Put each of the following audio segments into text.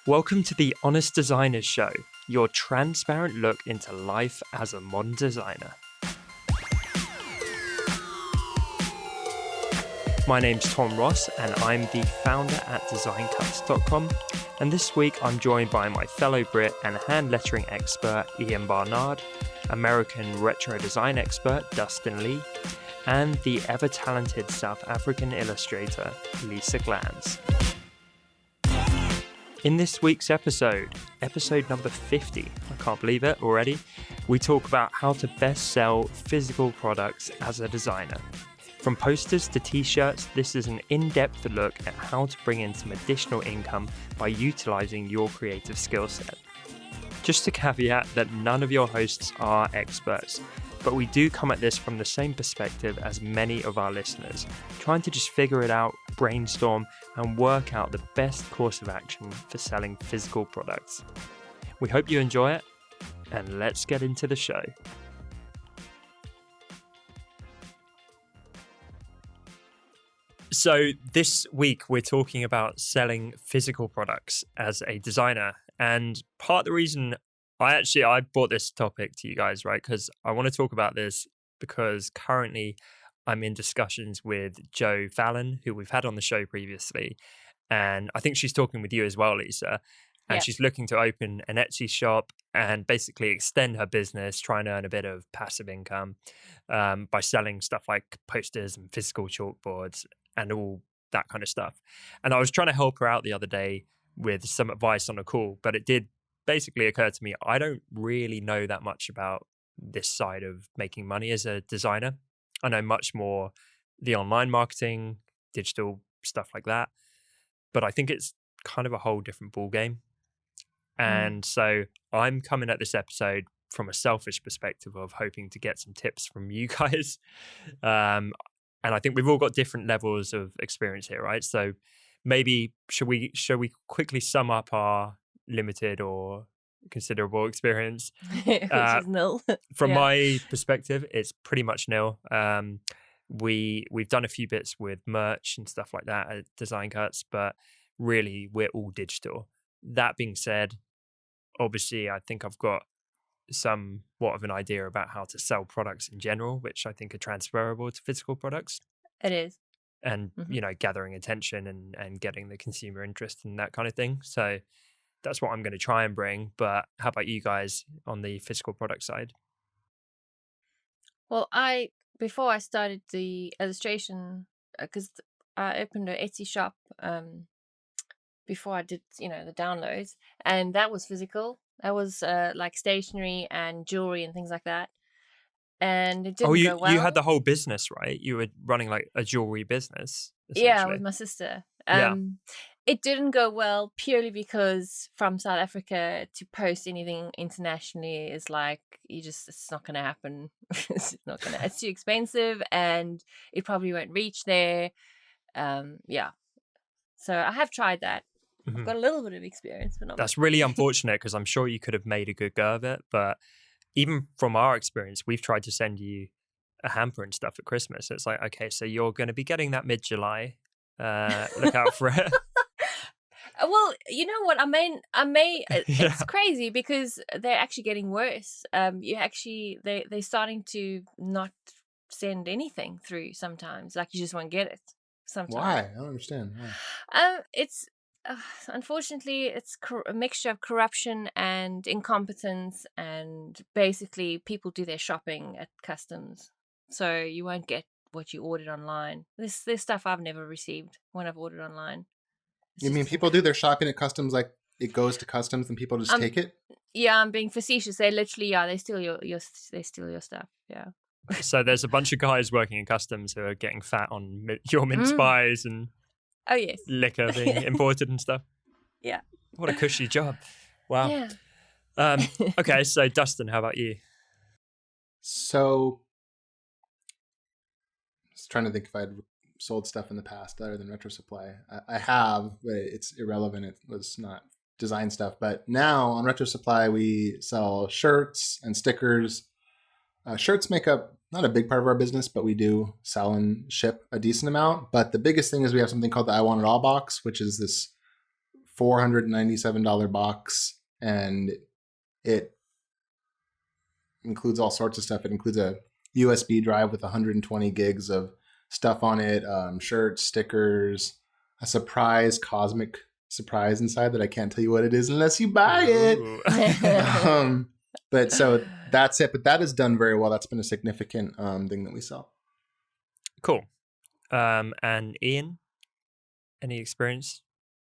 Welcome to the Honest Designers Show, your transparent look into life as a modern designer. My name's Tom Ross and I'm the founder at designcuts.com, and this week I'm joined by my fellow Brit and hand lettering expert Ian Barnard, American retro design expert Dustin Lee, and the ever-talented South African illustrator Lisa Glans. In this week's episode number 50, I can't believe it already, we talk about how to best sell physical products as a designer. From posters to t-shirts, this is an in-depth look at how to bring in some additional income by utilising your creative skill set. Just a caveat that none of your hosts are experts, but we do come at this from the same perspective as many of our listeners, trying to just figure it out, brainstorm, and work out the best course of action for selling physical products. We hope you enjoy it, and let's get into the show. So this week we're talking about selling physical products as a designer, and part of the reason I brought this topic to you guys, right, because I want to talk about this because currently I'm in discussions with Jo Fallon, who we've had on the show previously, and I think she's talking with you as well, Lisa, and She's looking to open an Etsy shop and basically extend her business, try and earn a bit of passive income by selling stuff like posters and physical chalkboards and all that kind of stuff. And I was trying to help her out the other day with some advice on a call, but it did basically occur to me, I don't really know that much about this side of making money as a designer. I know much more the online marketing, digital stuff like that, but I think it's kind of a whole different ball game. And so I'm coming at this episode from a selfish perspective of hoping to get some tips from you guys. And I think we've all got different levels of experience here, right? So maybe should we quickly sum up our limited or considerable experience? Which is nil. From my perspective, it's pretty much nil. We've done a few bits with merch and stuff like that at Design Cuts, but really we're all digital. That being said, obviously I think I've got somewhat of an idea about how to sell products in general, which I think are transferable to physical products. It is. And, gathering attention and getting the consumer interest and that kind of thing. So that's what I'm going to try and bring. But how about you guys on the physical product side? Well, before I started the illustration, because I opened an Etsy shop before I did, the downloads, and that was physical. That was like stationery and jewelry and things like that. And it didn't go well. You had the whole business, right? You were running like a jewelry business. Yeah, with my sister. It didn't go well purely because from South Africa to post anything internationally is like, it's not going to happen. It's too expensive and it probably won't reach there. So I have tried that. I've got a little bit of experience, but not That's really unfortunate because I'm sure you could have made a good go of it. But even from our experience, we've tried to send you a hamper and stuff at Christmas. It's like, okay, so you're going to be getting that mid-July. Look out for it. Well, you know what? I mean, it's crazy because they're actually getting worse. They're starting to not send anything through sometimes. Like you just won't get it sometimes. Why? I don't understand. Why? It's unfortunately it's a mixture of corruption and incompetence, and basically people do their shopping at customs, so you won't get what you ordered online. This stuff I've never received when I've ordered online. You mean people do their shopping at customs, like it goes to customs and people just take it? Yeah, I'm being facetious. They literally, they steal your stuff. Yeah. So there's a bunch of guys working in customs who are getting fat on your mince pies and liquor being imported and stuff. Yeah. What a cushy job. Wow. Yeah. Okay, so Dustin, how about you? So I was trying to think if I'd sold stuff in the past other than Retro Supply. I have, but it's irrelevant. It was not design stuff. But now on Retro Supply, we sell shirts and stickers. Shirts make up not a big part of our business, but we do sell and ship a decent amount. But the biggest thing is we have something called the I Want It All box, which is this $497 box, and it includes all sorts of stuff. It includes a USB drive with 120 gigs of stuff on it, shirts, stickers, a cosmic surprise inside that I can't tell you what it is unless you buy it. But so that's it. But that is done very well. That's been a significant thing that we sell. Cool. And Ian, any experience?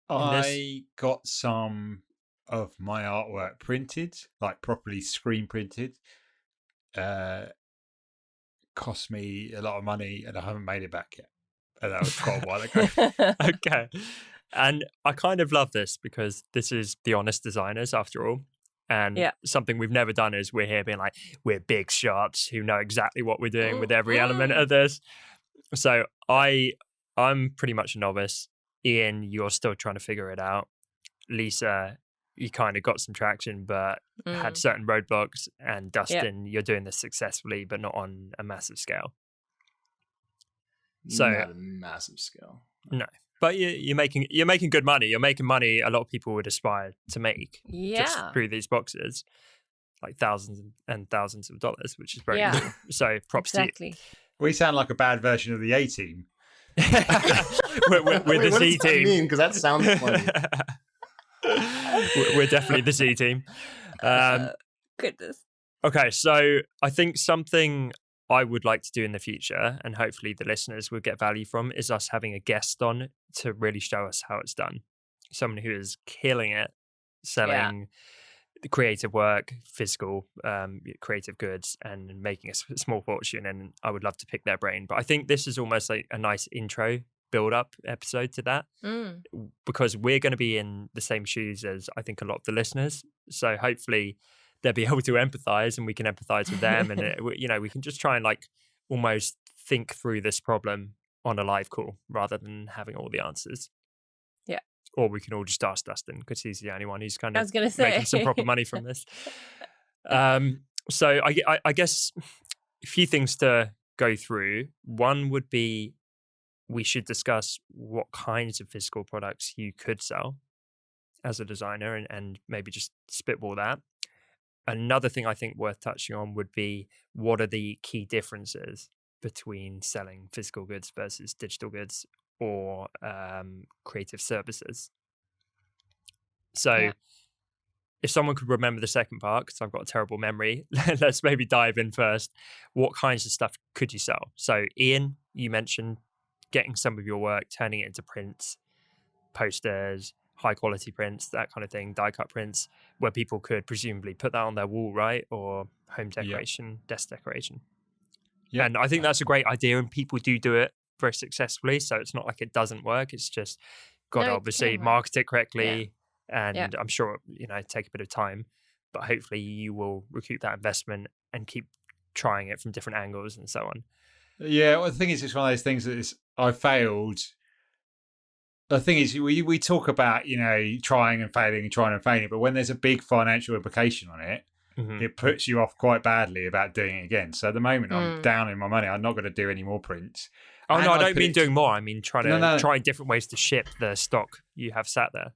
I got some of my artwork printed, like properly screen printed. Cost me a lot of money, and I haven't made it back yet. And that was quite a while ago. Okay. And I kind of love this because this is the honest designers after all. And something we've never done is we're here being like, we're big shots who know exactly what we're doing with every element of this. So I'm pretty much a novice. Ian, you're still trying to figure it out. Lisa, you kind of got some traction, but had certain roadblocks. And Dustin, you're doing this successfully, but not on a massive scale. So not a massive scale. No. But you're making good money. You're making money a lot of people would aspire to make just through these boxes, like thousands and thousands of dollars, which is very cool. So props to you. We sound like a bad version of the A Team. We're the Z Team. Because that sounds funny. We're definitely the Z Team. Goodness. Okay, so I think something I would like to do in the future, and hopefully the listeners will get value from, is us having a guest on to really show us how it's done. Someone who is killing it, selling creative work, physical creative goods, and making a small fortune. And I would love to pick their brain. But I think this is almost like a nice intro build-up episode to that, because we're going to be in the same shoes as I think a lot of the listeners. So hopefully they'll be able to empathize, and we can empathize with them, and we can just try and like almost think through this problem on a live call rather than having all the answers. Yeah. Or we can all just ask Dustin because he's the only one who's kind of making some proper money from this. So I guess a few things to go through. One would be we should discuss what kinds of physical products you could sell as a designer, and maybe just spitball that. Another thing I think worth touching on would be what are the key differences between selling physical goods versus digital goods or creative services. So if someone could remember the second part, because I've got a terrible memory, let's maybe dive in first. What kinds of stuff could you sell? So Ian, you mentioned getting some of your work, turning it into prints, posters, high quality prints, that kind of thing, die cut prints, where people could presumably put that on their wall, right? Or home decoration, desk decoration. Yeah. And I think that's a great idea, and people do it very successfully. So it's not like it doesn't work. It's just got to obviously market it correctly. Yeah. And I'm sure, take a bit of time, but hopefully you will recoup that investment and keep trying it from different angles and so on. Yeah. Well, the thing is, it's one of those things that I failed. The thing is, we talk about, trying and failing, but when there's a big financial implication on it, it puts you off quite badly about doing it again. So at the moment, I'm down in my money. I'm not going to do any more prints. Oh, and no, I don't mean doing more. I mean try different ways to ship the stock you have sat there.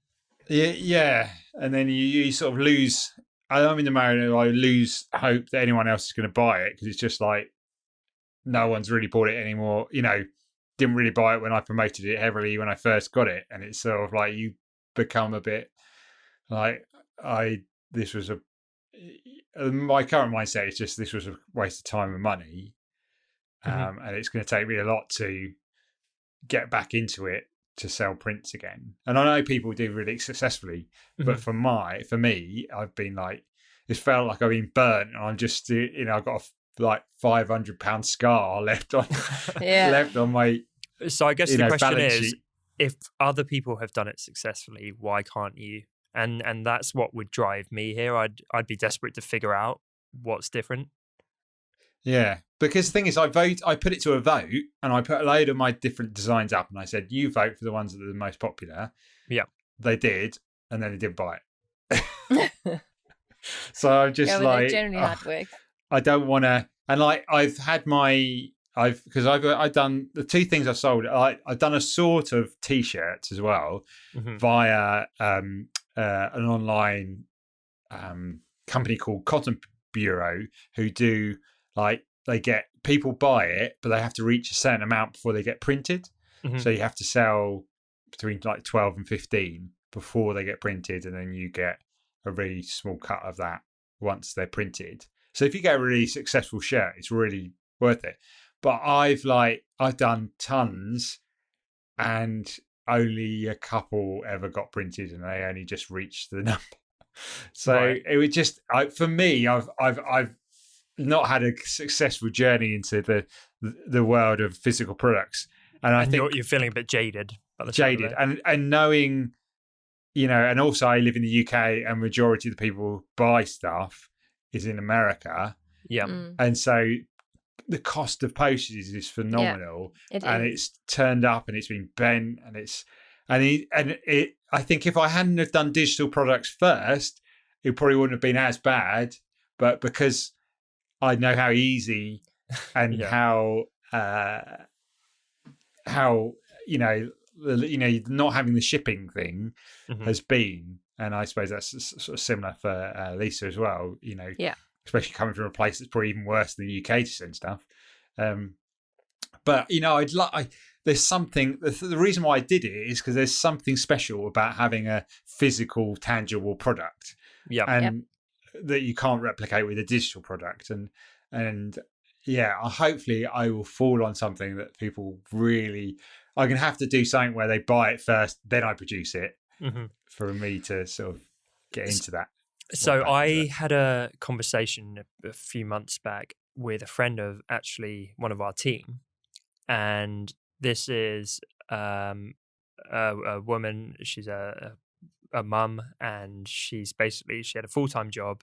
Yeah. And then you sort of lose, I'm in the mode I lose hope that anyone else is going to buy it, because it's just like no one's really bought it anymore. Didn't really buy it when I promoted it heavily when I first got it, and it's sort of like you become a bit like my current mindset is just this was a waste of time and money, and it's going to take me a lot to get back into it to sell prints again. And I know people do really successfully, but for me, I've been like, it's felt like I've been burnt, and I'm just I've got like £500 scar left on my. So I guess the question is, sheet. If other people have done it successfully, why can't you? And that's what would drive me here. I'd be desperate to figure out what's different. Yeah, because the thing is, I put it to a vote, and I put a load of my different designs up, and I said, you vote for the ones that are the most popular. Yeah, they did, and then they didn't buy it. So I'm just like, generally hard work. I don't want to, and like I've had my I've done the two things I've sold. I've done a sort of t-shirts as well via an online company called Cotton Bureau, who do like, they get people buy it, but they have to reach a certain amount before they get printed. So you have to sell between like 12 and 15 before they get printed, and then you get a really small cut of that once they're printed. So if you get a really successful shirt, it's really worth it. But I've done tons, and only a couple ever got printed, and they only just reached the number. So it would just, for me, I've not had a successful journey into the world of physical products, and I think you're feeling a bit jaded. And knowing, and also I live in the UK, and majority of the people buy stuff is in America. Yeah, and so the cost of postage is phenomenal, and it's turned up and it's been bent, and I think if I hadn't have done digital products first, it probably wouldn't have been as bad. But because I know how easy and how not having the shipping thing has been, and I suppose that's sort of similar for Lisa as well. Especially coming from a place that's probably even worse than the UK to send stuff. But there's something. The reason why I did it is because there's something special about having a physical, tangible product, that you can't replicate with a digital product. And hopefully I will fall on something that people really. I'm gonna have to do something where they buy it first, then I produce it, for me to sort of get into that. So I had a conversation a few months back with a friend of actually one of our team, and this is a woman. She's a mum, and she had a full-time job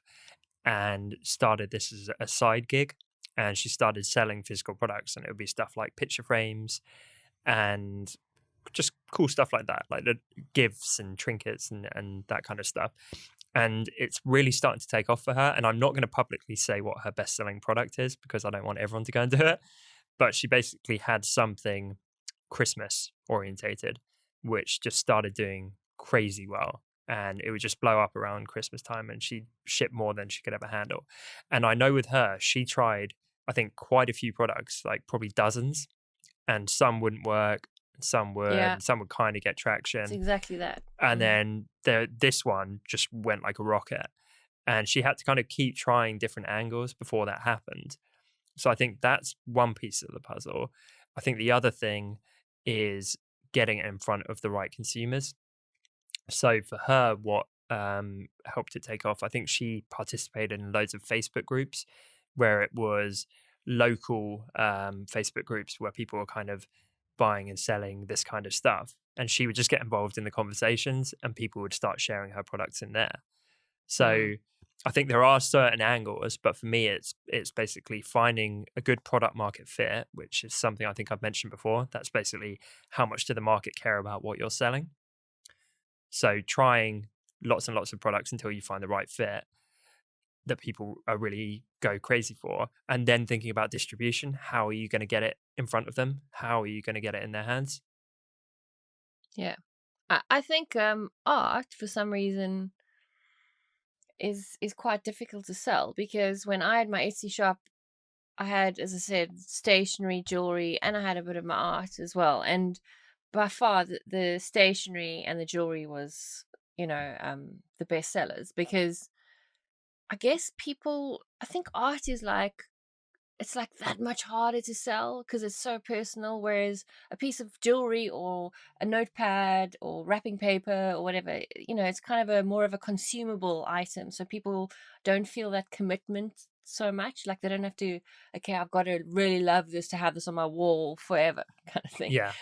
and started this as a side gig, and she started selling physical products, and it would be stuff like picture frames and just cool stuff like that, like the gifts and trinkets and that kind of stuff. And it's really starting to take off for her. And I'm not going to publicly say what her best-selling product is because I don't want everyone to go and do it. But she basically had something Christmas orientated, which just started doing crazy well. And it would just blow up around Christmas time, and she'd ship more than she could ever handle. And I know with her, she tried, I think, quite a few products, like probably dozens, and some wouldn't work. Some would, and some would kind of get traction. It's exactly that. And then this one just went like a rocket, and she had to kind of keep trying different angles before that happened. So I think that's one piece of the puzzle. I think the other thing is getting it in front of the right consumers. So for her, what helped it take off, I think she participated in loads of Facebook groups where it was local Facebook groups where people were kind of buying and selling this kind of stuff, and she would just get involved in the conversations, and people would start sharing her products in there. So I think there are certain angles, but for me it's basically finding a good product market fit, which is something I think I've mentioned before. That's basically how much do the market care about what you're selling. So trying lots and lots of products until you find the right fit that people are really go crazy for, and then thinking about distribution. How are you going to get it in front of them? How are you going to get it in their hands? Yeah, I think art for some reason is quite difficult to sell, because when I had my Etsy shop, I had, as I said, stationery, jewelry, and I had a bit of my art as well. And by far the stationery and the jewelry was, the best sellers, because I guess I think art is it's like that much harder to sell because it's so personal, whereas a piece of jewelry or a notepad or wrapping paper or whatever, it's kind of more of a consumable item. So people don't feel that commitment so much. Like they don't have to, okay, I've got to really love this to have this on my wall forever kind of thing. Yeah.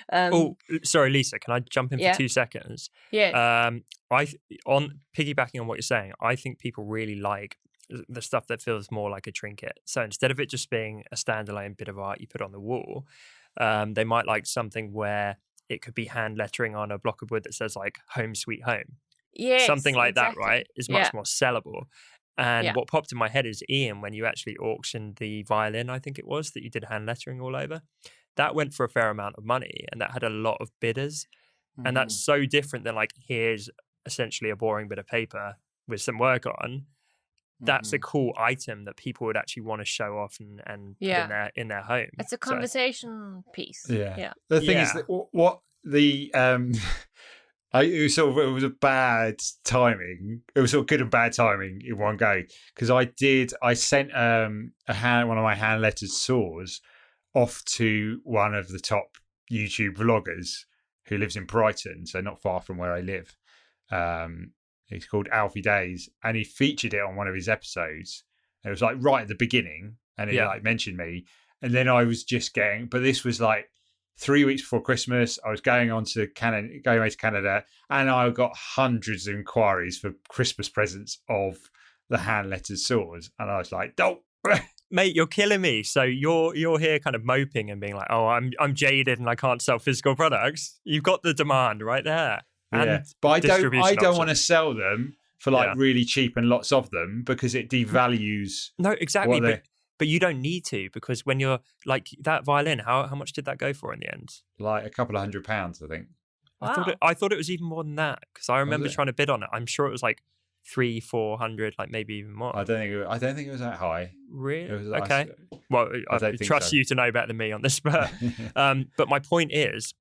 Sorry, Lisa, can I jump in for 2 seconds? Yeah. On piggybacking on what you're saying, I think people really like the stuff that feels more like a trinket. So instead of it just being a standalone bit of art you put on the wall, they might like something where it could be hand lettering on a block of wood that says like "Home Sweet Home." Yeah, something like that, right? Is much more sellable. And what popped in my head is, Ian, when you actually auctioned the violin, I think it was, that you did hand lettering all over, that went for a fair amount of money and that had a lot of bidders. And that's so different than like, here's essentially a boring bit of paper with some work on. That's a cool item that people would actually want to show off and put in their home. It's a conversation piece. Yeah. The thing is that what the it was a bad timing. It was sort of good and bad timing in one go, because I sent one of my hand lettered saws off to one of the top YouTube vloggers who lives in Brighton, so not far from where I live. He's called Alfie Days, and he featured it on one of his episodes. It was like right at the beginning, and he like mentioned me, and then I was just but this was like 3 weeks before Christmas. I was going away to Canada, and I got hundreds of inquiries for Christmas presents of the hand lettered saws, and I was like, "Don't, mate, you're killing me." So you're here kind of moping and being like, "Oh, I'm jaded and I can't sell physical products." You've got the demand right there. And but I don't want to sell them for like really cheap and lots of them, because it devalues. No, exactly. But you don't need to, because when you're like that violin, how much did that go for in the end? Like a couple of £100, I think. Wow. I thought it was even more than that, because I remember trying to bid on it. I'm sure it was like 300-400, like maybe even more. I don't think it was that high. Really? Okay. Well, I trust you to know better than me on this, but but my point is,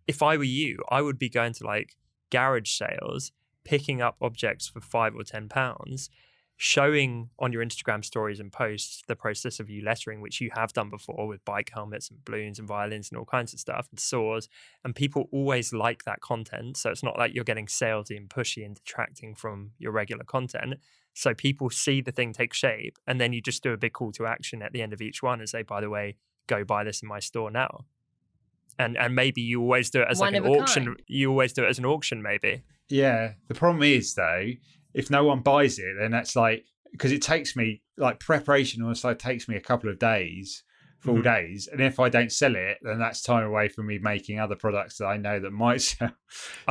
if I were you, I would be going to like garage sales, picking up objects for £5 or £10, showing on your Instagram stories and posts the process of you lettering, which you have done before with bike helmets and balloons and violins and all kinds of stuff and saws. And people always like that content. So it's not like you're getting salesy and pushy and detracting from your regular content. So people see the thing take shape, and then you just do a big call to action at the end of each one and say, by the way, go buy this in my store now. And maybe you always do it as like an auction. Kind. You always do it as an auction, maybe. Yeah. The problem is, though, if no one buys it, then that's like, because it takes me, like, preparation also takes me a couple of days, full days. And if I don't sell it, then that's time away from me making other products that I know that might sell.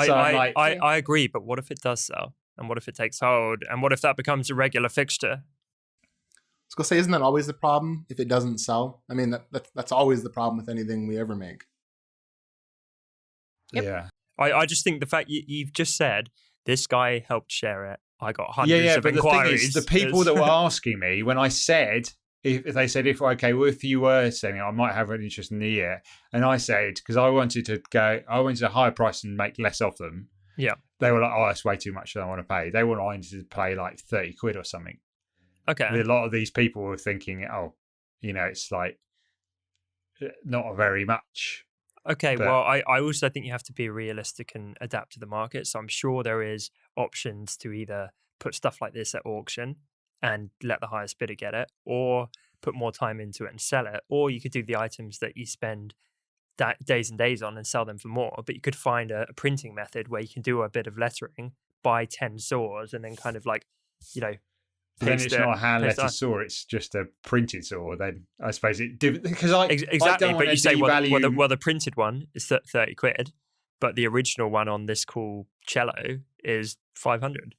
So I agree. But what if it does sell? And what if it takes hold? And what if that becomes a regular fixture? I was going to say, isn't that always the problem if it doesn't sell? I mean, that's always the problem with anything we ever make. Yep. Yeah. I just think the fact you've just said, this guy helped share it, I got hundreds of inquiries. The people that were asking me, when I said, if they said, if you were selling it, I might have an interest in the year. And I said, because I wanted a higher price and make less of them. Yeah. They were like, oh, that's way too much that I want to pay. They were wanting to pay like 30 quid or something. Okay. A lot of these people were thinking, oh, it's like not very much. Okay, well, I also think you have to be realistic and adapt to the market. So I'm sure there is options to either put stuff like this at auction and let the highest bidder get it, or put more time into it and sell it. Or you could do the items that you spend days and days on and sell them for more. But you could find a printing method where you can do a bit of lettering, buy 10 saws, and then kind of like, then it's not a hand lettered saw; it's just a printed saw. Then I suppose because exactly. I don't but you say devalue... the printed one is 30 quid, but the original one on this cool cello is 500.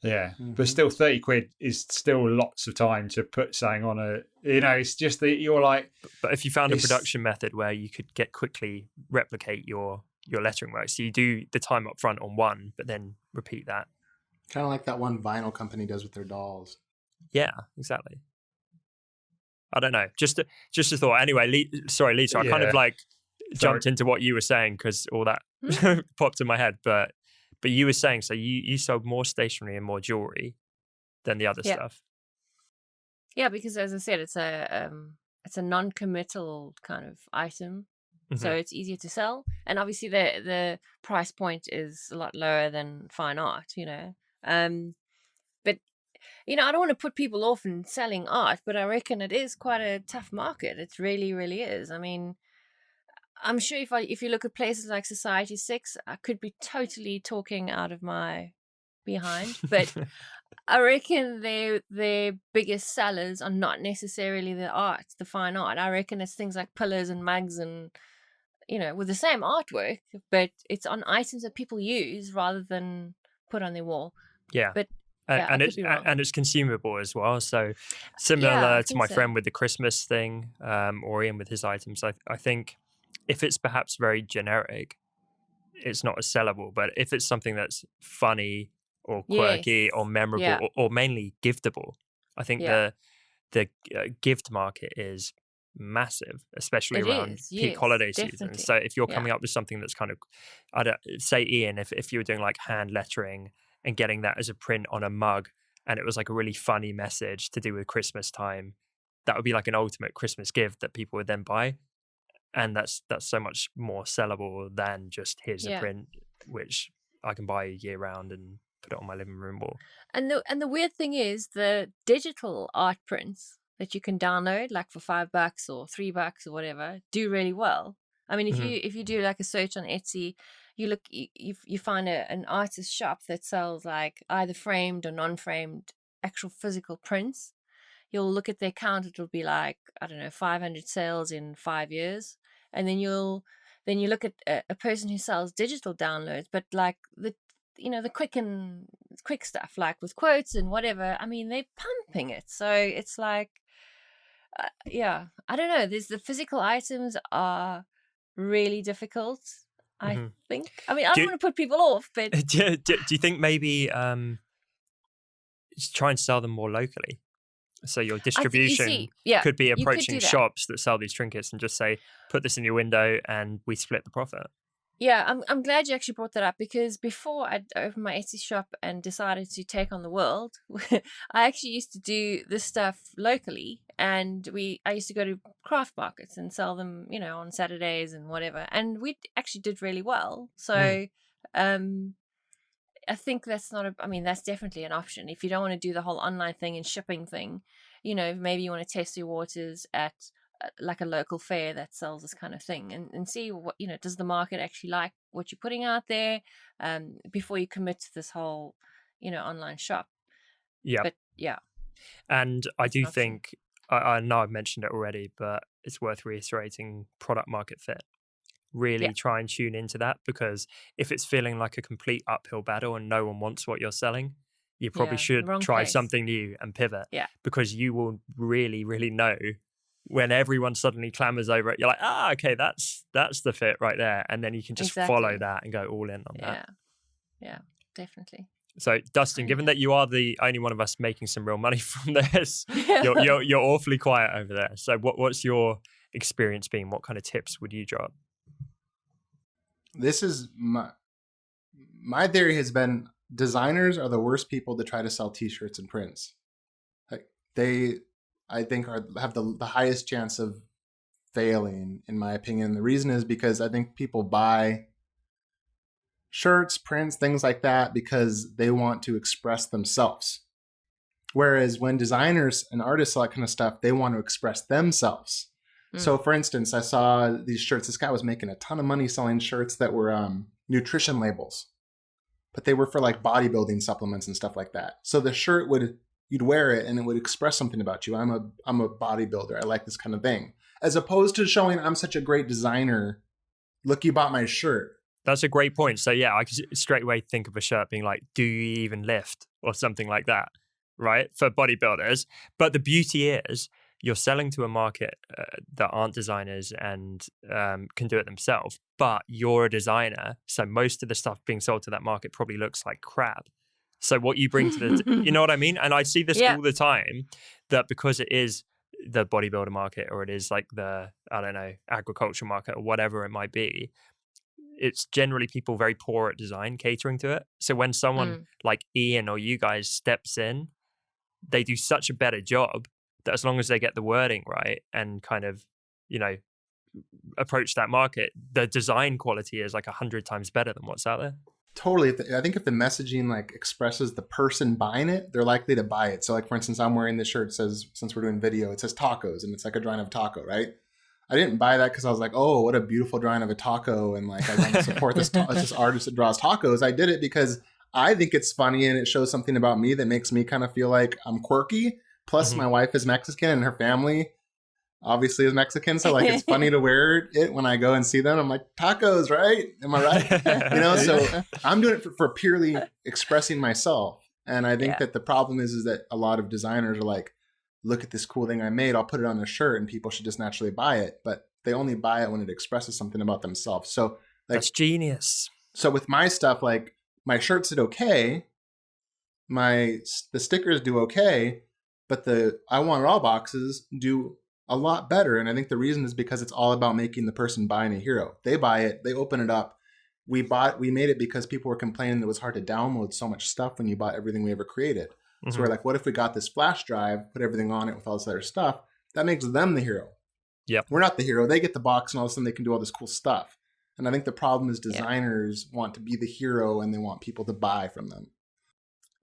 Yeah, but still 30 quid is still lots of time to put something on a. It's just that you're like. But if you found a production method where you could quickly replicate your lettering work, so you do the time up front on one, but then repeat that. Kind of like that one vinyl company does with their dolls. Yeah, exactly. I don't know. Just a thought. Anyway, sorry, Lisa. I kind of jumped into what you were saying because all that popped in my head. But you were saying, so you sold more stationery and more jewelry than the other stuff. Yeah, because as I said, it's a non-committal kind of item. So it's easier to sell. And obviously the price point is a lot lower than fine art, But, I don't want to put people off in selling art, but I reckon it is quite a tough market. It really, really is. I mean, I'm sure if you look at places like Society 6, I could be totally talking out of my behind, but I reckon their biggest sellers are not necessarily the fine art. I reckon it's things like pillows and mugs and, with the same artwork, but it's on items that people use rather than put on their wall. Yeah. But Yeah, I could be wrong. and it's consumable as well. So Yeah, similar I to think my so. friend with the Christmas thing, or Ian with his items. I think if it's perhaps very generic, it's not as sellable. But if it's something that's funny or quirky or Yes. memorable Yeah. or mainly giftable, I think Yeah. the gift market is massive, especially It around is. peak Yes, holiday season. definitely. So if you're Yeah. coming up with something that's kind of, I don't say, Ian, if you were doing like hand lettering and getting that as a print on a mug, and it was like a really funny message to do with Christmas time, that would be like an ultimate Christmas gift that people would then buy, and that's so much more sellable than just here's a Yeah. print which I can buy year round and put it on my living room wall. And the weird thing is the digital art prints that you can download like for $5 or $3 or whatever do really well. I mean, Mhm. if you do like a search on Etsy, you find an artist shop that sells like either framed or non-framed actual physical prints. You'll look at their count, it'll be like, I don't know, 500 sales in 5 years. And then you look at a person who sells digital downloads, but like the quick stuff, like with quotes and whatever. I mean, they're pumping it. So it's like, yeah, I don't know. There's the physical items are really difficult, I Mhm. think. I mean, I Do don't you, want to put people off, but do you think maybe try and sell them more locally? So your you distribution see, yeah, could be you could approaching do that. shops that sell these trinkets and just say, put this in your window and we split the profit. Yeah, I'm glad you actually brought that up, because before I opened my Etsy shop and decided to take on the world, I actually used to do this stuff locally, and I used to go to craft markets and sell them, on Saturdays and whatever, and we actually did really well. So, I think that's not I mean, that's definitely an option if you don't want to do the whole online thing and shipping thing. Maybe you want to test your waters at like a local fair that sells this kind of thing, and see what, does the market actually like what you're putting out there, before you commit to this whole, online shop. Yeah. But yeah, And I it's an do option. think, I know I've mentioned it already, but it's worth reiterating product market fit. Really Yeah. try and tune into that, because if it's feeling like a complete uphill battle and no one wants what you're selling, you probably Yeah, should wrong try place. something new and pivot. Yeah. Because you will really, really know when everyone suddenly clamors over it. You're like, okay, that's the fit right there. And then you can just follow Exactly. that and go all in on that. Yeah, definitely. So Dustin, Oh, given yeah. that you are the only one of us making some real money from this, you're awfully quiet over there. So what's your experience been? What kind of tips would you drop? This is my theory has been designers are the worst people to try to sell t-shirts and prints. Like they, I think, have the highest chance of failing, in my opinion. The reason is because I think people buy shirts, prints, things like that because they want to express themselves. Whereas when designers and artists sell that kind of stuff, they want to express themselves. So for instance, I saw these shirts. This guy was making a ton of money selling shirts that were nutrition labels, but they were for like bodybuilding supplements and stuff like that. So the shirt you'd wear it and it would express something about you. I'm a bodybuilder. I like this kind of thing. As opposed to showing I'm such a great designer. Look, you bought my shirt. That's a great point. So yeah, I could straight away think of a shirt being like, do you even lift, or something like that, right? For bodybuilders. But the beauty is you're selling to a market that aren't designers and can do it themselves, but you're a designer. So most of the stuff being sold to that market probably looks like crap. So what you bring to the, you know what I mean? And I see this all the time, that because it is the bodybuilder market, or it is like the, I don't know, agriculture market, or whatever it might be, it's generally people very poor at design catering to it. So when someone like Ian or you guys steps in, they do such a better job that as long as they get the wording right and kind of, approach that market, the design quality is like 100 times better than what's out there. Totally. I think if the messaging like expresses the person buying it, they're likely to buy it. So like, for instance, I'm wearing this shirt that says, since we're doing video, it says tacos, and it's like a drawing of a taco, right? I didn't buy that because I was like, oh, what a beautiful drawing of a taco, and like I want to support this artist that draws tacos. I did it because I think it's funny and it shows something about me that makes me kind of feel like I'm quirky. Plus, my wife is Mexican and her family obviously is Mexican, so like it's funny to wear it when I go and see them. I'm like, tacos, right? Am I right? So I'm doing it for purely expressing myself. And I think that the problem is that a lot of designers are like, look at this cool thing I made, I'll put it on a shirt and people should just naturally buy it. But they only buy it when it expresses something about themselves. So like, that's genius. So with my stuff, like my shirts did okay, the stickers do okay, but the I Want It All boxes do a lot better. And I think the reason is because it's all about making the person buying a hero. They buy it, they open it up. We made it because people were complaining that it was hard to download so much stuff when you bought everything we ever created. Mm-hmm. So we're like, what if we got this flash drive, put everything on it with all this other stuff? That makes them the hero. Yep. We're not the hero. They get the box and all of a sudden they can do all this cool stuff. And I think the problem is designers want to be the hero and they want people to buy from them.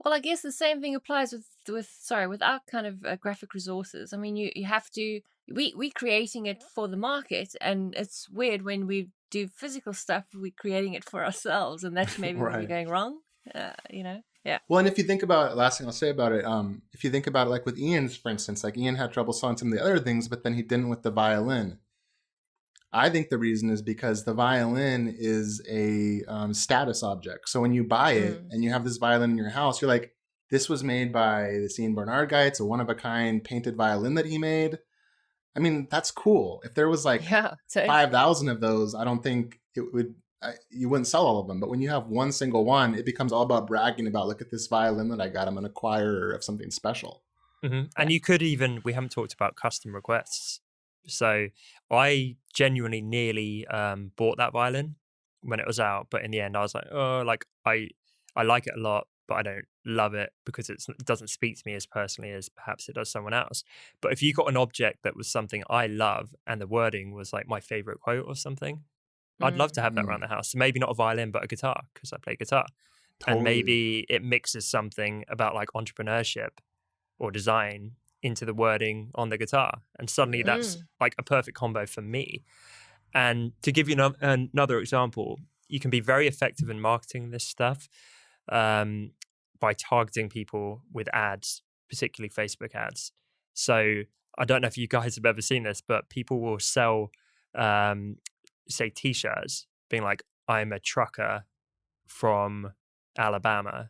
Well, I guess the same thing applies with our kind of graphic resources. I mean, you have to, we creating it for the market, and it's weird when we do physical stuff, we're creating it for ourselves, and that's maybe where we're going wrong, Yeah. Well, and if you think about it, last thing I'll say about it, if you think about it, like with Ian's, for instance, like Ian had trouble selling some of the other things, but then he didn't with the violin. I think the reason is because the violin is a status object. So when you buy it and you have this violin in your house, you're like, this was made by this Ian Bernard guy. It's a one-of-a-kind painted violin that he made. I mean, that's cool. If there was like 5,000 of those, I don't think it would. You wouldn't sell all of them. But when you have one single one, it becomes all about bragging about, look at this violin that I got. I'm an acquirer of something special. Mm-hmm. And you could even, we haven't talked about custom requests. So I genuinely nearly bought that violin when it was out, but in the end I was like, oh, like I like it a lot, but I don't love it because it doesn't speak to me as personally as perhaps it does someone else. But if you got an object that was something I love and the wording was like my favorite quote or something, I'd love to have that around the house. So maybe not a violin, but a guitar, because I play guitar. Totally. And maybe it mixes something about like entrepreneurship or design into the wording on the guitar, and suddenly that's like a perfect combo for me. And to give you another example, you can be very effective in marketing this stuff by targeting people with ads, particularly Facebook ads. So I don't know if you guys have ever seen this, but people will sell say t-shirts being like, I'm a trucker from Alabama.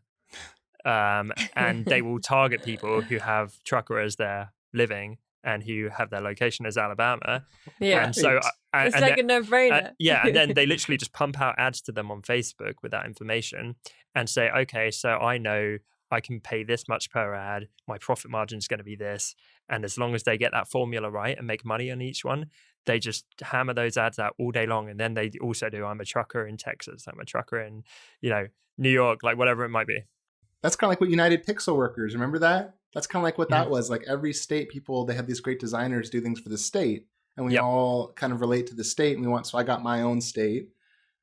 And they will target people who have trucker as their living and who have their location as Alabama. Yeah. And so it's like a no-brainer. And then they literally just pump out ads to them on Facebook with that information and say, okay, so I know I can pay this much per ad. My profit margin is going to be this. And as long as they get that formula right and make money on each one, they just hammer those ads out all day long. And then they also do, I'm a trucker in Texas. I'm a trucker in, New York, like whatever it might be. That's kind of like what United Pixel Workers, remember that? That's kind of like what that was. Like every state, they had these great designers do things for the state. And we all kind of relate to the state. And so I got my own state,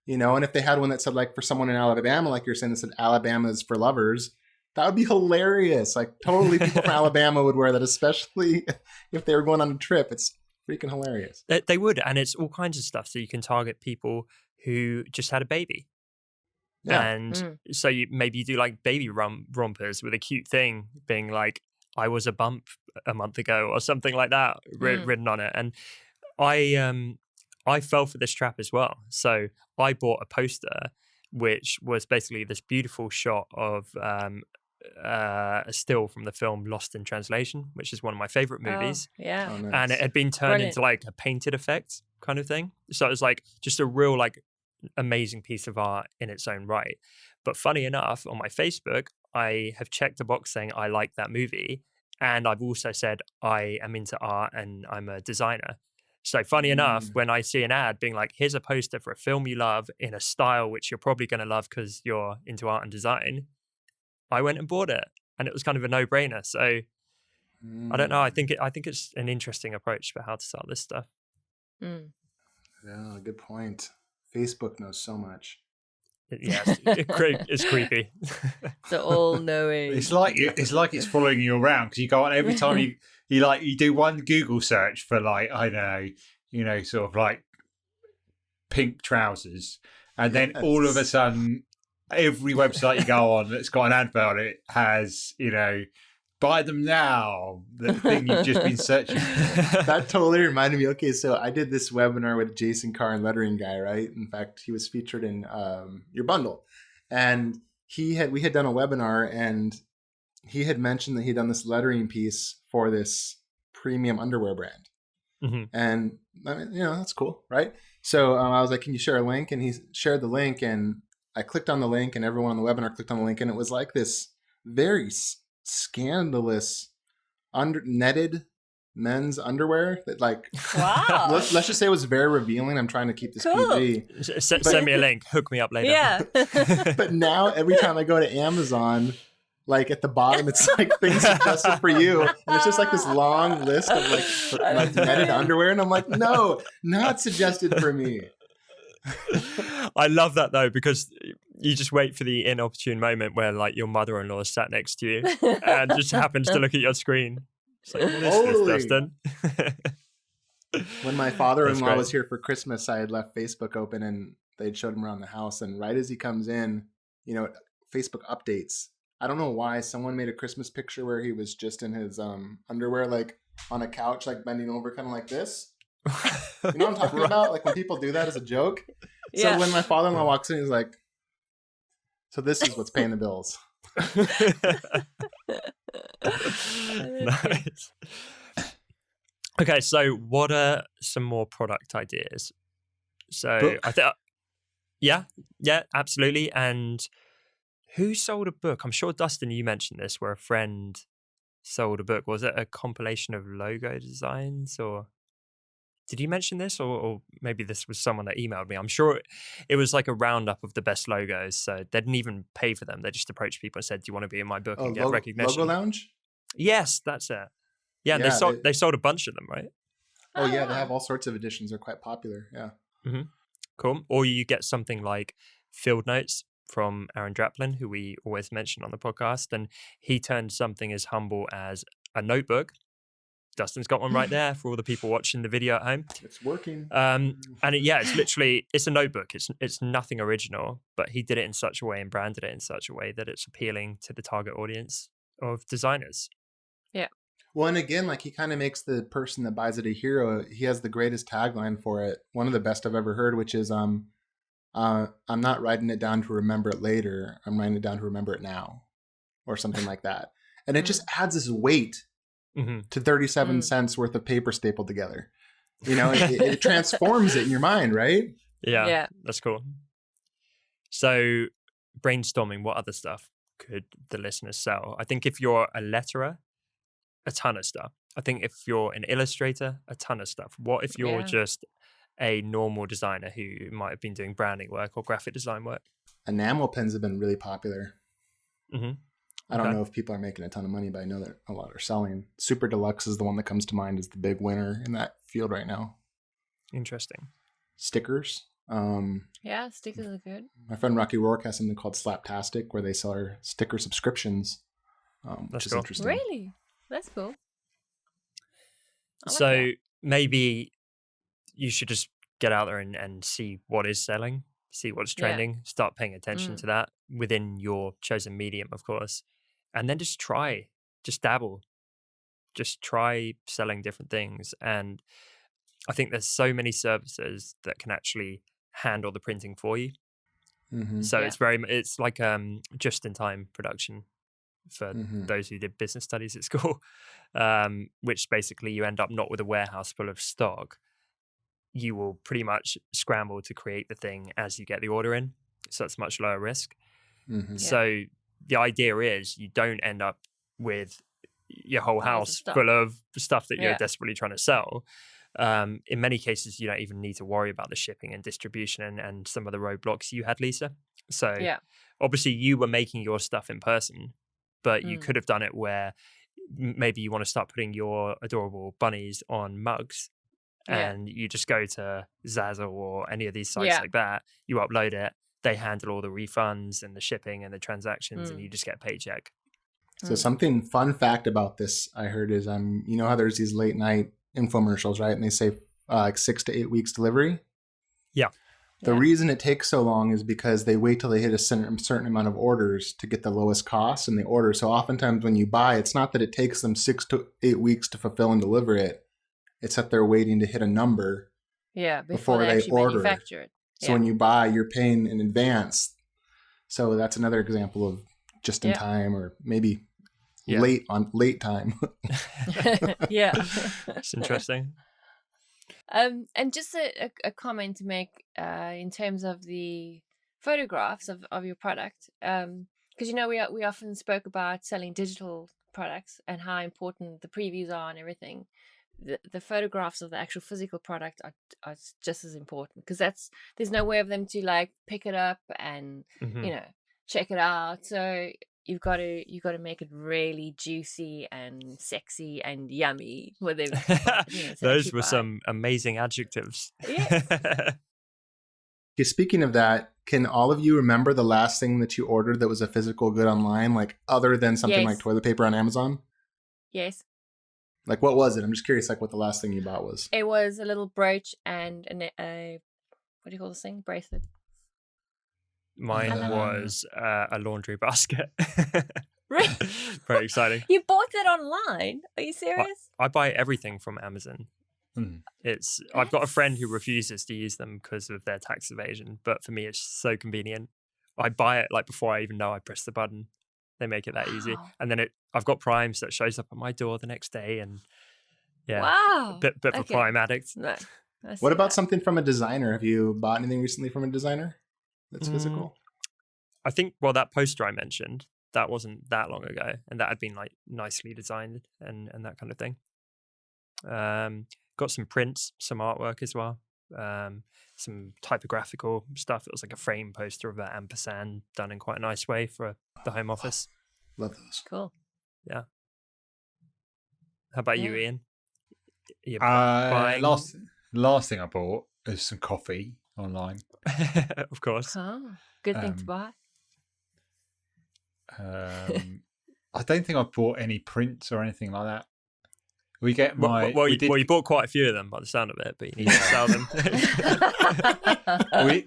and if they had one that said like for someone in Alabama, like you're saying, that said Alabama's for lovers, that would be hilarious. Like totally people from Alabama would wear that, especially if they were going on a trip. It's freaking hilarious. They would. And it's all kinds of stuff. So you can target people who just had a baby. Yeah. And so maybe you do like baby rompers with a cute thing being like, I was a bump a month ago or something like that written on it. And I fell for this trap as well. So I bought a poster, which was basically this beautiful shot of a still from the film Lost in Translation, which is one of my favorite movies. Oh, yeah. Oh, nice. And it had been turned into like a painted effect kind of thing. So it was like just a real like amazing piece of art in its own right. But funny enough, on my Facebook, I have checked a box saying I like that movie. And I've also said I am into art and I'm a designer. So funny enough, when I see an ad being like, here's a poster for a film you love in a style which you're probably going to love because you're into art and design, I went and bought it. And it was kind of a no-brainer. So I don't know. I think it's an interesting approach for how to sell this stuff. Yeah, good point. Facebook knows so much. Yes, it's creepy. It's all-knowing. It's like it's following you around because you go on every time you do one Google search for like, I don't know, sort of like pink trousers, and then all of a sudden every website you go on that's got an advert on it has, buy them now, the thing you've just been searching for. That totally reminded me. Okay, so I did this webinar with Jason Carr and Lettering Guy, right? In fact, he was featured in your bundle. And we had done a webinar, and he had mentioned that he'd done this lettering piece for this premium underwear brand. Mm-hmm. And I mean, that's cool, right? So I was like, can you share a link? And he shared the link, and I clicked on the link, and everyone on the webinar clicked on the link, and it was like this very scandalous netted men's underwear that, like, Wow. let's just say it was very revealing. I'm trying to keep this Cool. PG. Send me a link. Hook me up later. Yeah. But now every time I go to Amazon, like at the bottom, it's like things suggested for you. And it's just like this long list of like netted underwear. And I'm like, no, not suggested for me. I love that though, because you just wait for the inopportune moment where like your mother-in-law is sat next to you and just happens to look at your screen. It's like, Totally. this Dustin. When my That's father-in-law great. was here for Christmas, I had left Facebook open and they'd showed him around the house. And right as he comes in, Facebook updates. I don't know why someone made a Christmas picture where he was just in his underwear, like on a couch, like bending over, kind of like this. You know what I'm talking about? Like when people do that as a joke. So Yeah. when my father-in-law walks in, he's like, so this is what's paying the bills. Nice. Okay, so what are some more product ideas? So Book. I think, yeah, absolutely. And who sold a book? I'm sure, Dustin, you mentioned this, where a friend sold a book. Was it a compilation of logo designs, or did you mention this, or maybe this was someone that emailed me? I'm sure it was like a roundup of the best logos. So they didn't even pay for them. They just approached people and said, "Do you want to be in my book and get recognition?" Logo Lounge? Yes, that's it. Yeah, and Yeah, they sold a bunch of them, right? Oh yeah, they have all sorts of editions. They're quite popular. Yeah. Mm-hmm. Cool. Or you get something like Field Notes from Aaron Draplin, who we always mention on the podcast, and he turned something as humble as a notebook. Dustin's got one right there for all the people watching the video at home. It's working. And it's a notebook. It's nothing original, but he did it in such a way and branded it in such a way that it's appealing to the target audience of designers. Yeah. Well, and again, like he kind of makes the person that buys it a hero. He has the greatest tagline for it. One of the best I've ever heard, which is, I'm not writing it down to remember it later. I'm writing it down to remember it now, or something like that. And it just adds this weight to 37 cents worth of paper stapled together. It transforms it in your mind, right? Yeah, that's cool. So brainstorming, what other stuff could the listeners sell? I think if you're a letterer, a ton of stuff. I think if you're an illustrator, a ton of stuff. What if you're just a normal designer who might have been doing branding work or graphic design work? Enamel pens have been really popular. Mm-hmm. I don't know if people are making a ton of money, but I know that a lot are selling. Super Deluxe is the one that comes to mind as the big winner in that field right now. Interesting. Stickers. Yeah, stickers are good. My friend Rocky Rourke has something called Slaptastic, where they sell our sticker subscriptions, which is interesting. Really? That's cool. So maybe you should just get out there and see what is selling, see what's trending, start paying attention to that within your chosen medium, of course. And then just dabble, just try selling different things. And I think there's so many services that can actually handle the printing for you. Mm-hmm. So it's like just-in-time production for those who did business studies at school, which basically you end up not with a warehouse full of stock. You will pretty much scramble to create the thing as you get the order in. So it's much lower risk. Mm-hmm. So the idea is you don't end up with your whole house stuff. full of stuff that you're desperately trying to sell. In many cases, you don't even need to worry about the shipping and distribution and some of the roadblocks you had, Lisa. So obviously you were making your stuff in person, but you could have done it where maybe you want to start putting your adorable bunnies on mugs and you just go to Zazzle or any of these sites like that. You upload it. They handle all the refunds and the shipping and the transactions and you just get a paycheck. So something fun fact about this I heard is, you know how there's these late night infomercials, right? And they say like 6 to 8 weeks delivery. Yeah. The reason it takes so long is because they wait till they hit a certain amount of orders to get the lowest cost in the order. So oftentimes when you buy, it's not that it takes them 6 to 8 weeks to fulfill and deliver it. It's that they're waiting to hit a number before they actually order manufacture it. So when you buy, you're paying in advance. So that's another example of just in time, or maybe Yeah. late time. Yeah. It's interesting. And just a comment to make in terms of the photographs of your product, because we often spoke about selling digital products and how important the previews are and everything. The photographs of the actual physical product are just as important, because there's no way of them to like pick it up and check it out. So you've got to make it really juicy and sexy and yummy for them. Those were some amazing adjectives. Yes. Okay, speaking of that, can all of you remember the last thing that you ordered that was a physical good online, like other than something like toilet paper on Amazon? Yes. Like, what was it? I'm just curious, like, what the last thing you bought was. It was a little brooch and a what do you call this thing? Bracelet. Mine was a laundry basket. Really? Very exciting. You bought it online? Are you serious? I buy everything from Amazon. I've got a friend who refuses to use them because of their tax evasion, but for me it's so convenient. I buy it like before I even know I press the button. They make it that easy, and then I've got Prime, so it shows up at my door the next day. And wow, bit of a Prime addict. No, what about something from a designer? Have you bought anything recently from a designer that's physical? I think that poster I mentioned, that wasn't that long ago, and that had been like nicely designed and that kind of thing. Got some prints, some artwork as well, some typographical stuff. It was like a frame poster of an ampersand done in quite a nice way for the home office. Love those. Cool. Yeah. How about you, Ian? Last thing I bought is some coffee online. Of course. Oh, good thing to buy. I don't think I've bought any prints or anything like that. We get you bought quite a few of them by the sound of it, but you need to sell them.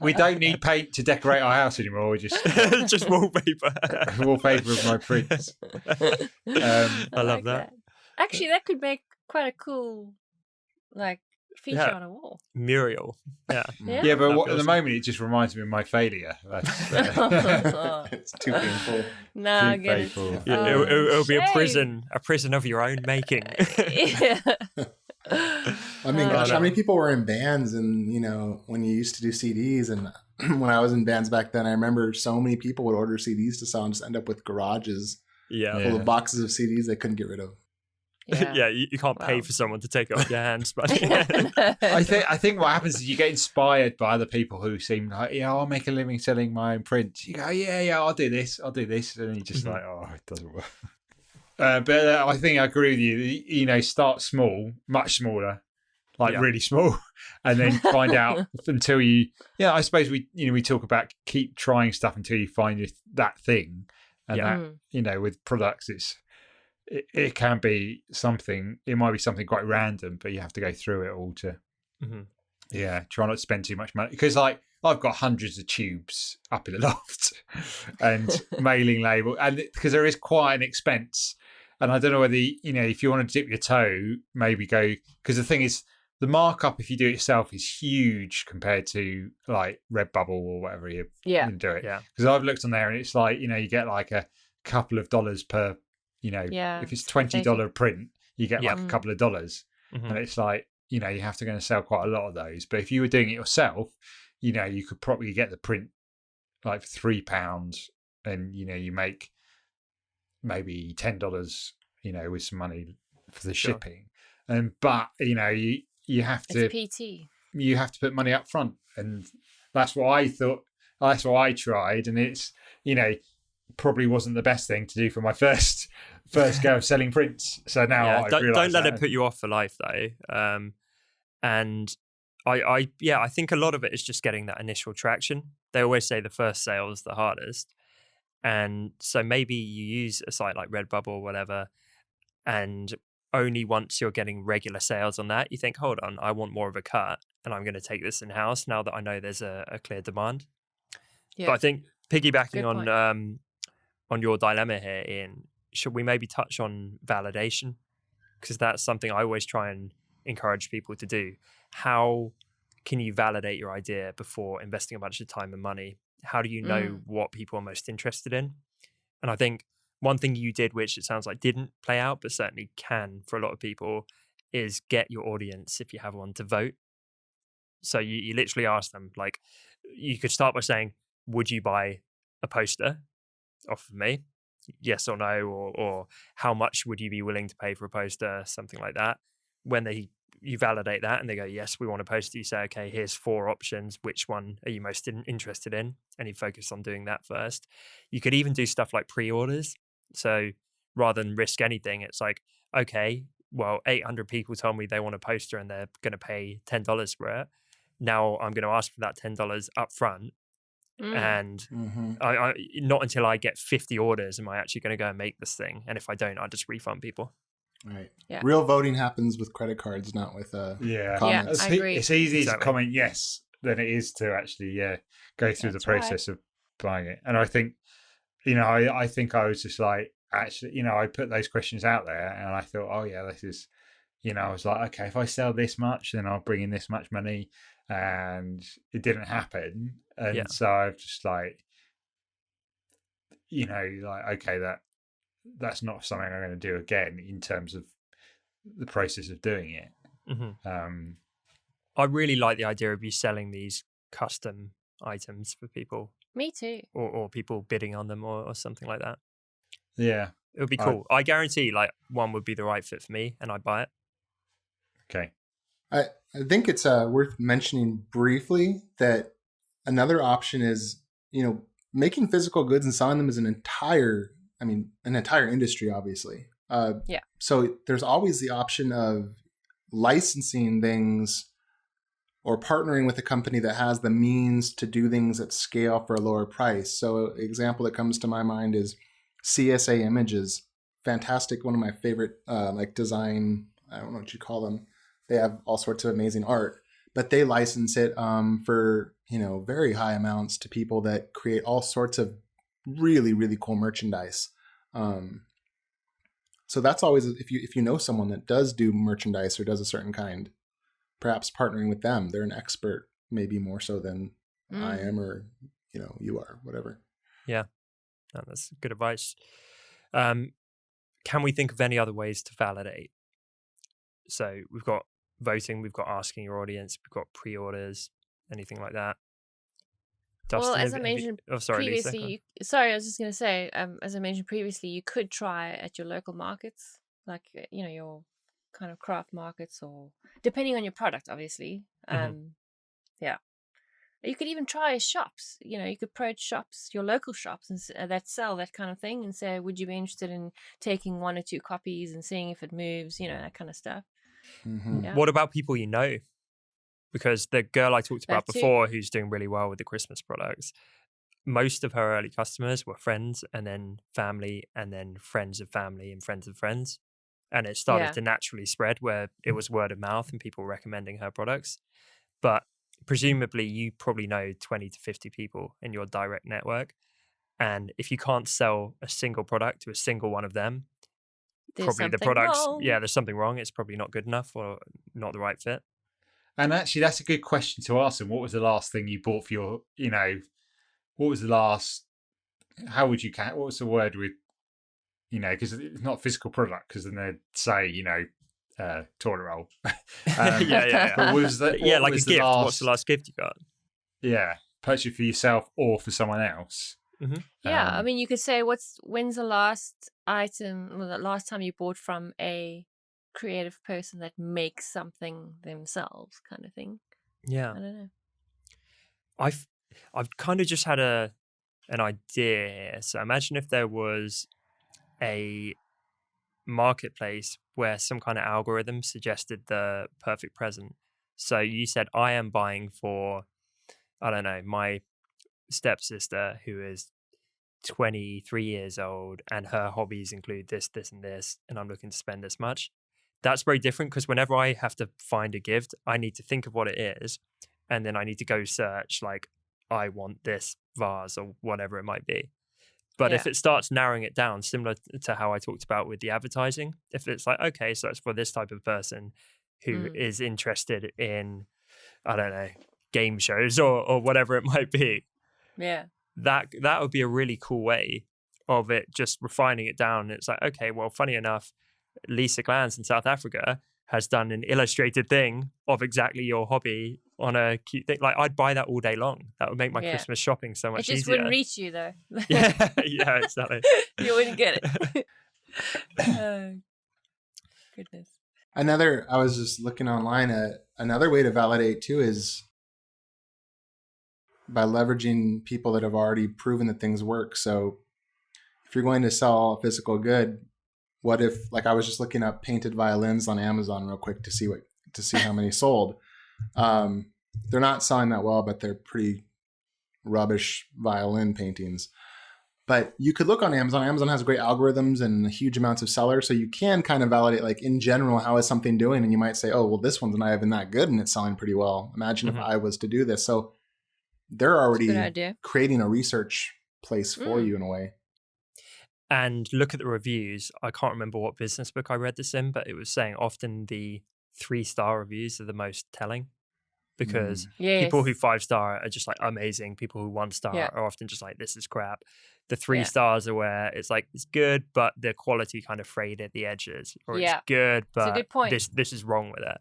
we don't need paint to decorate our house anymore. We just wallpaper. Wallpaper of my prints. I love that. Actually, that could make quite a cool feature on a wall. Mural. Yeah. Yeah, but at the moment it just reminds me of my failure. It's too painful. No, I get it. It'll be a prison of your own making. I mean, gosh, how many people were in bands and, when you used to do CDs, and when I was in bands back then, I remember so many people would order CDs to sell and just end up with garages full of boxes of CDs they couldn't get rid of. Yeah, you can't pay for someone to take it off your hands. But I think what happens is you get inspired by other people who seem like, I'll make a living selling my own prints. You go, I'll do this, and you're just like, it doesn't work. But I think I agree with you. Start small, much smaller, really small, and then find out until you. Yeah, I suppose we talk about keep trying stuff until you find that thing, and that with products it can be something. It might be something quite random, but you have to go through it all to. Try not to spend too much money, because I've got hundreds of tubes up in the loft and mailing label, and because there is quite an expense. And I don't know whether, if you want to dip your toe, maybe go, because the thing is, the markup, if you do it yourself, is huge compared to like Redbubble or whatever you do it. Yeah. Because I've looked on there and it's like, you get like a couple of dollars per, if it's $20 print, you get like a couple of dollars. And it's like, you have to go and sell quite a lot of those. But if you were doing it yourself, you could probably get the print like for £3 and, you make maybe $10, with some money for the shipping. But you have to you have to put money up front, and that's what I thought. That's what I tried, and it's probably wasn't the best thing to do for my first go of selling prints. So now don't let it put you off for life though. And I think a lot of it is just getting that initial traction. They always say the first sale is the hardest. And so maybe you use a site like Redbubble or whatever, and only once you're getting regular sales on that, you think, hold on, I want more of a cut, and I'm going to take this in-house now that I know there's a clear demand. Yeah. But I think piggybacking on your dilemma here, Ian, should we maybe touch on validation? Because that's something I always try and encourage people to do. How can you validate your idea before investing a bunch of time and money? How do you know what people are most interested in? And I think one thing you did, which it sounds like didn't play out, but certainly can for a lot of people, is get your audience, if you have one, to vote. So you literally ask them, like, you could start by saying, would you buy a poster off of me? Yes or no, or how much would you be willing to pay for a poster, something like that. When you validate that and they go, yes, we want a poster, you say, okay, here's 4 options. Which one are you most interested in? And you focus on doing that first. You could even do stuff like pre-orders. So rather than risk anything, it's like, okay, well, 800 people told me they want a poster and they're going to pay $10 for it. Now I'm going to ask for that $10 up front. And I not until I get 50 orders am I actually going to go and make this thing. And if I don't, I'll just refund people. Right. Yeah. Real voting happens with credit cards, not with comments. I agree. It's easy to comment yes than it is to actually go through That's the process of buying it. And I think, I think I was just like, actually, I put those questions out there and I thought, oh yeah, this is, I was like, okay, if I sell this much, then I'll bring in this much money. And it didn't happen. And so I've just like, okay, that's not something I'm going to do again in terms of the process of doing it. Mm-hmm. I really like the idea of you selling these custom items for people. Me too. Or people bidding on them or something like that. Yeah. It would be cool. I guarantee like one would be the right fit for me and I'd buy it. Okay. I think it's worth mentioning briefly that another option is, making physical goods and selling them is an entire industry, obviously. So there's always the option of licensing things or partnering with a company that has the means to do things at scale for a lower price. So an example that comes to my mind is CSA Images. Fantastic. One of my favorite design, I don't know what you call them. They have all sorts of amazing art, but they license it for, very high amounts to people that create all sorts of really, really cool merchandise. So that's always, if you know someone that does do merchandise or does a certain kind, perhaps partnering with them. They're an expert, maybe more so than I am, or you are, whatever. Yeah, no, that's good advice. Can we think of any other ways to validate? So we've got voting, we've got asking your audience, we've got pre-orders, anything like that. Dustin, as I mentioned previously, I was just going to say, as I mentioned previously, you could try at your local markets, like your kind of craft markets, or depending on your product, obviously. You could even try shops. You could approach shops, your local shops, and that sell that kind of thing, and say, would you be interested in taking 1 or 2 copies and seeing if it moves? That kind of stuff. Yeah. What about people you know? Because the girl I talked about before, who's doing really well with the Christmas products, most of her early customers were friends, and then family, and then friends of family and friends of friends. And it started to naturally spread where it was word of mouth and people recommending her products. But presumably you probably know 20 to 50 people in your direct network. And if you can't sell a single product to a single one of them, there's probably the products, there's something wrong. It's probably not good enough or not the right fit. And actually, that's a good question to ask them. What was the last thing you bought for your, what was the last, how would you count, what was the word with, because it's not physical product, because then they'd say, toilet roll. But was that, like a gift. What's the last gift you got? Yeah. Purchase for yourself or for someone else. Mm-hmm. Yeah. I mean, you could say, when's the last item, or the last time you bought from a creative person that makes something themselves, kind of thing. Yeah. I don't know. I've kind of just had an idea here. So imagine if there was a marketplace where some kind of algorithm suggested the perfect present. So you said, I am buying for, I don't know, my stepsister who is 23 years old and her hobbies include this, this, and this, and I'm looking to spend this much. That's very different because whenever I have to find a gift, I need to think of what it is, and then I need to go search, like, I want this vase or whatever it might be. But if it starts narrowing it down, similar to how I talked about with the advertising, if it's like, okay, so it's for this type of person who is interested in, I don't know, game shows or whatever it might be. Yeah. That would be a really cool way of it, just refining it down. It's like, okay, well, funny enough, Lisa Glans in South Africa has done an illustrated thing of exactly your hobby on a cute thing. Like, I'd buy that all day long. That would make my Christmas shopping so much It just easier. wouldn't reach you though. Yeah, yeah, exactly. You wouldn't get it. Oh, goodness. I was just looking online at another way to validate too is by leveraging people that have already proven that things work. So if you're going to sell a physical good, what if, like, I was just looking up painted violins on Amazon real quick to see how many sold. They're not selling that well, but they're pretty rubbish violin paintings. But you could look on Amazon. Amazon has great algorithms and huge amounts of sellers. So you can kind of validate, like, in general, how is something doing? And you might say, oh, well, this one's not even that good and it's selling pretty well. Imagine if I was to do this. So they're already creating a research place for you in a way. And look at the reviews. I can't remember what business book I read this in, but it was saying often the 3-star reviews are the most telling, because people who 5-star are just like amazing. People who 1-star are often just like, this is crap. The 3 stars are where it's like, it's good, but the quality kind of frayed at the edges, or it's good, but this is wrong with it.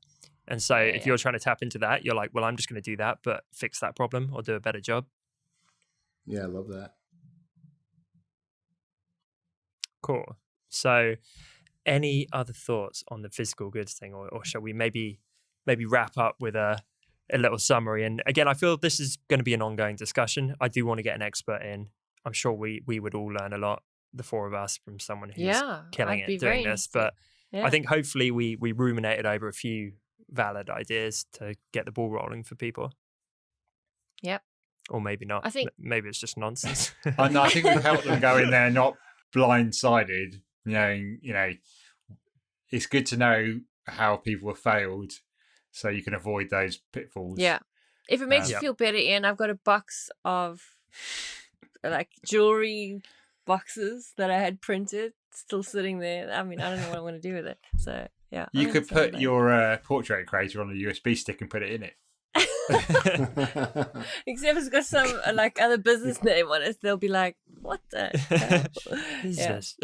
And so if you're trying to tap into that, you're like, well, I'm just going to do that, but fix that problem or do a better job. Yeah, I love that. Cool. So any other thoughts on the physical goods thing, or shall we maybe wrap up with a little summary? And again, I feel this is going to be an ongoing discussion. I do want to get an expert in. I'm sure we would all learn a lot, the 4 of us, from someone who's killing it doing this. But I think hopefully we ruminated over a few valid ideas to get the ball rolling for people. Yep. Or maybe not. I think maybe it's just nonsense. I think we've helped them go in there not blindsided. You know, it's good to know how people have failed, so you can avoid those pitfalls. Yeah. If it makes you feel better, Ian, I've got a box of like jewelry boxes that I had printed still sitting there. I mean, I don't know what I'm going to do with it. So yeah. You could put your portrait creator on a USB stick and put it in it. Except it's got some like other business name on it. They'll be like, what the hell is this?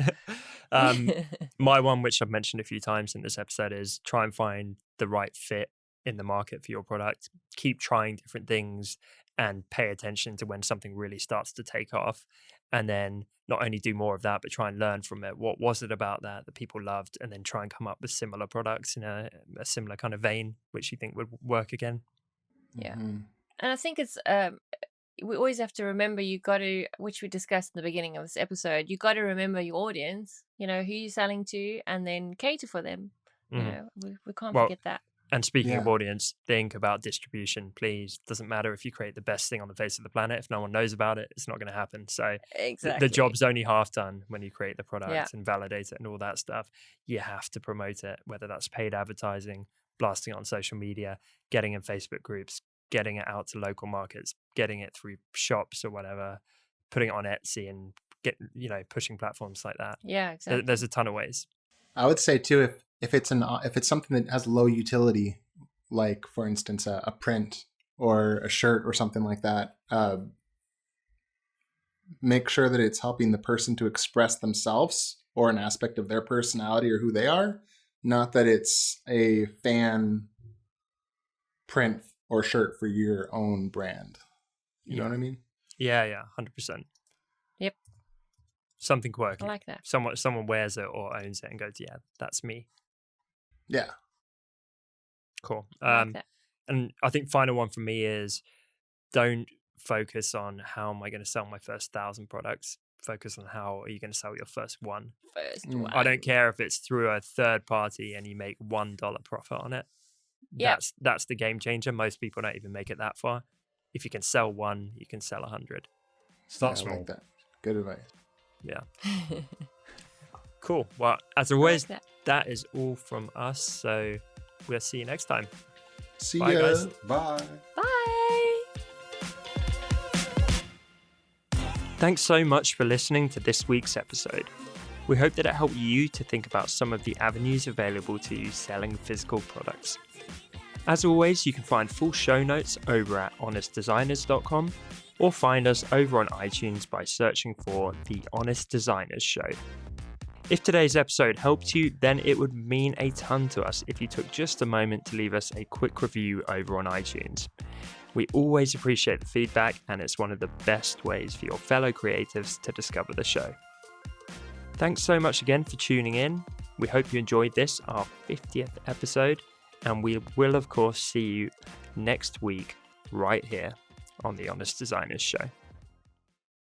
My one, which I've mentioned a few times in this episode, is try and find the right fit in the market for your product. Keep trying different things and pay attention to when something really starts to take off, and then not only do more of that, but try and learn from it. What was it about that people loved? And then try and come up with similar products in a similar kind of vein, which you think would work again. Yeah. And I think it's we always have to remember, you got to, which we discussed in the beginning of this episode, you got to remember your audience, you know, who you're selling to, and then cater for them. You know, we can't forget that. And speaking of audience, think about distribution, please. Doesn't matter if you create the best thing on the face of the planet. If no one knows about it, it's not going to happen. So the job's only half done when you create the product and validate it and all that stuff. You have to promote it, whether that's paid advertising, blasting it on social media, getting in Facebook groups, getting it out to local markets, getting it through shops or whatever, putting it on Etsy, and pushing platforms like that. Yeah, exactly. There's a ton of ways. I would say too, if it's something that has low utility, like for instance a print or a shirt or something like that, make sure that it's helping the person to express themselves or an aspect of their personality or who they are, not that it's a fan print or shirt for your own brand. You know what I mean? Yeah, 100%. Yep. Something quirky. I like that. Someone wears it or owns it and goes, yeah, that's me. Yeah. Cool. And I think final one for me is, don't focus on how am I going to sell my first 1,000 products. Focus on how are you going to sell your first one. I don't care if it's through a third party and you make $1 profit on it. Yep. That's the game changer. Most people don't even make it that far. If you can sell 1, you can sell 100. Start small. I like that. Good advice. Yeah. Cool. Well, as always, that is all from us. So we'll see you next time. See Bye, ya. Guys. Bye. Bye. Thanks so much for listening to this week's episode. We hope that it helped you to think about some of the avenues available to you selling physical products. As always, you can find full show notes over at honestdesigners.com. or find us over on iTunes by searching for The Honest Designers Show. If today's episode helped you, then it would mean a ton to us if you took just a moment to leave us a quick review over on iTunes. We always appreciate the feedback, and it's one of the best ways for your fellow creatives to discover the show. Thanks so much again for tuning in. We hope you enjoyed this, our 50th episode, and we will of course see you next week right here on The Honest Designers Show.